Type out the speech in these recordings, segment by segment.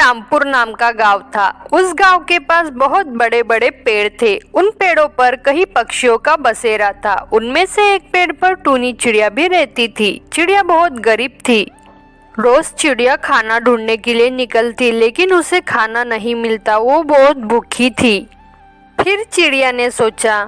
रामपुर नाम का गांव था। उस गांव के पास बहुत बड़े बड़े पेड़ थे। उन पेड़ों पर कई पक्षियों का बसेरा था। उनमें से एक पेड़ पर टूनी चिड़िया भी रहती थी। चिड़िया बहुत गरीब थी। रोज चिड़िया खाना ढूंढने के लिए निकलती, लेकिन उसे खाना नहीं मिलता। वो बहुत भूखी थी। फिर चिड़िया ने सोचा,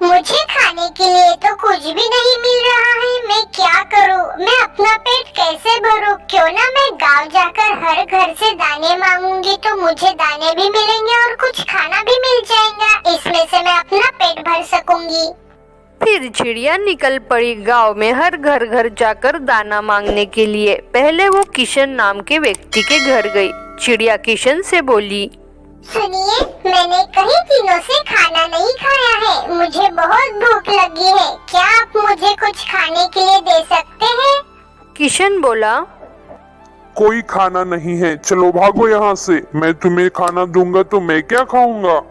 मुझे खाने के लिए तो कुछ भी नहीं मिल रहा है, मैं क्या करूं? मैं अपना पेट कैसे भरूं? क्यों ना मैं गांव जाकर हर घर से दाने मांगूंगी तो मुझे दाने भी मिलेंगे और कुछ खाना भी मिल जाएगा। इसमें से मैं अपना पेट भर सकूंगी। फिर चिड़िया निकल पड़ी गांव में हर घर घर जाकर दाना मांगने के लिए। पहले वो किशन नाम के व्यक्ति के घर गई। चिड़िया किशन से बोली, सुनिए, मैंने कई दिनों से खाना नहीं खाया है, मुझे बहुत भूख लगी है, क्या आप मुझे कुछ खाने के लिए दे सकते हैं? किशन बोला, कोई खाना नहीं है, चलो भागो यहाँ से। मैं तुम्हें खाना दूंगा तो मैं क्या खाऊंगा।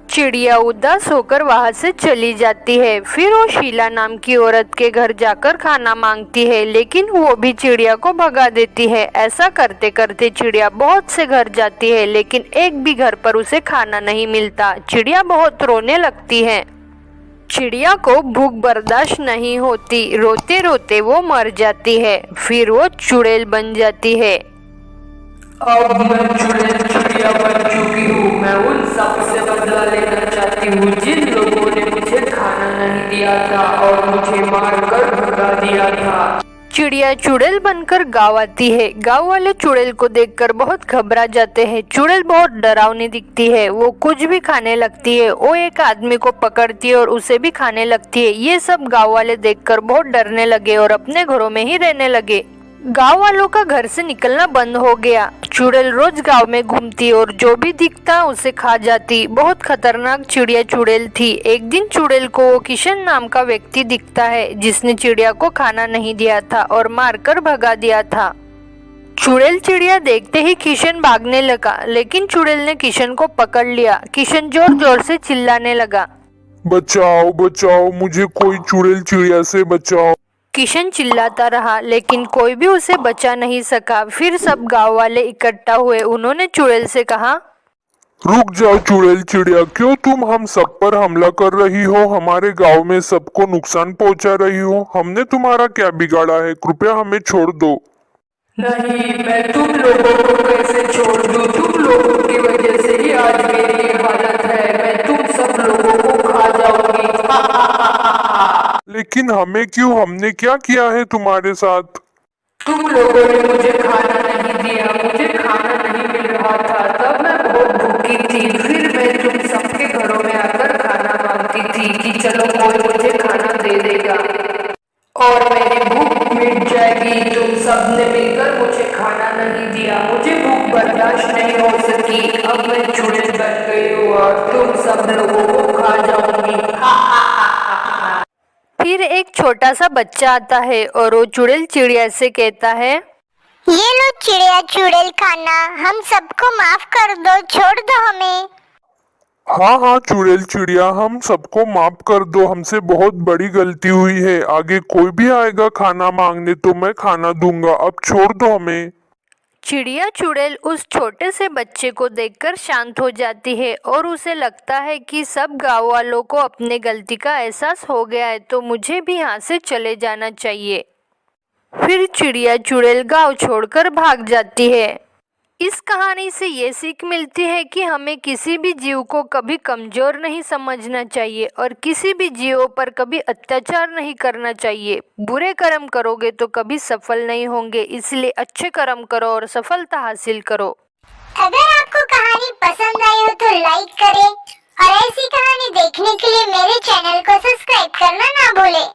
चिड़िया उदास होकर वहाँ से चली जाती है। फिर वो शीला नाम की औरत के घर जाकर खाना मांगती है, लेकिन वो भी चिड़िया को भगा देती है। ऐसा करते करते चिड़िया बहुत से घर जाती है, लेकिन एक भी घर पर उसे खाना नहीं मिलता। चिड़िया बहुत रोने लगती है। चिड़िया को भूख बर्दाश्त नहीं होती। रोते रोते वो मर जाती है। फिर वो चुड़ैल बन जाती है। अब मैं चुड़ैल चिड़िया बन चुकी हूँ। मैं उन सब से बदला लेना चाहती हूँ जिन लोगों ने मुझे खाना नहीं दिया था और मुझे मारकर भगा दिया था। चिड़िया चुड़ैल बनकर गाँव आती है। गाँव वाले चुड़ैल को देखकर बहुत घबरा जाते हैं। चुड़ैल बहुत डरावनी दिखती है। वो कुछ भी खाने लगती है। वो एक आदमी को पकड़ती है और उसे भी खाने लगती है। ये सब गाँव वाले देखकर बहुत डरने लगे और अपने घरों में ही रहने लगे। गांव वालों का घर से निकलना बंद हो गया। चुड़ैल रोज गांव में घूमती और जो भी दिखता उसे खा जाती। बहुत खतरनाक चिड़िया चुड़ैल थी। एक दिन चुड़ैल को किशन नाम का व्यक्ति दिखता है, जिसने चिड़िया को खाना नहीं दिया था और मारकर भगा दिया था। चुड़ैल चिड़िया देखते ही किशन भागने लगा, लेकिन चुड़ैल ने किशन को पकड़ लिया। किशन जोर जोर से चिल्लाने लगा, बचाओ बचाओ, मुझे कोई चुड़ैल चिड़िया से बचाओ। किशन चिल्लाता रहा, लेकिन कोई भी उसे बचा नहीं सका। फिर सब गांव वाले इकट्ठा हुए। उन्होंने चुड़ैल से कहा, रुक जाओ चुड़ैल चिड़िया, क्यों तुम हम सब पर हमला कर रही हो? हमारे गांव में सबको नुकसान पहुंचा रही हो। हमने तुम्हारा क्या बिगाड़ा है? कृपया हमें छोड़ दो। नहीं, मैं तुम लोगों को कैसे छोड़ दूं? तुम लोगों की वजह से ही आज मेरी ये हालत है। मैं तुम सब लोगों को खा जाऊंगी। लेकिन हमें क्यों? हमने क्या किया है तुम्हारे साथ? तुम लोगों ने मुझे खाना नहीं दिया, मुझे खाना नहीं मिल रहा था, तब मैं बहुत भूखी थी। फिर मैं तुम सबके घरों में आकर खाना मांगती थी कि चलो कोई मुझे खाना दे देगा और मेरी भूख मिट जाएगी। तुम सब ने मिलकर मुझे खाना नहीं दिया। मुझे भूख बर्दाश्त नहीं हो सकी। अब मैं चुड़ैल बन गई हूँ और तुम सब लोगों को खा जाऊंगी। फिर एक छोटा सा बच्चा आता है और वो चुड़ैल चिड़िया से कहता है, ये लो चिड़िया चुड़ैल खाना, हम सबको माफ कर दो, छोड़ दो हमें। हाँ हाँ चुड़ैल चिड़िया, हम सबको माफ कर दो। हमसे बहुत बड़ी गलती हुई है। आगे कोई भी आएगा खाना मांगने तो मैं खाना दूंगा। अब छोड़ दो हमें। चिड़िया चुड़ैल उस छोटे से बच्चे को देखकर शांत हो जाती है और उसे लगता है कि सब गांव वालों को अपने गलती का एहसास हो गया है, तो मुझे भी यहाँ से चले जाना चाहिए। फिर चिड़िया चुड़ैल गांव छोड़कर भाग जाती है। इस कहानी से ये सीख मिलती है कि हमें किसी भी जीव को कभी कमजोर नहीं समझना चाहिए और किसी भी जीव पर कभी अत्याचार नहीं करना चाहिए। बुरे कर्म करोगे तो कभी सफल नहीं होंगे, इसलिए अच्छे कर्म करो और सफलता हासिल करो। अगर आपको कहानी पसंद आई हो तो लाइक करें और ऐसी कहानी देखने के लिए मेरे चैनल को सब्सक्राइब करना ना भूलें।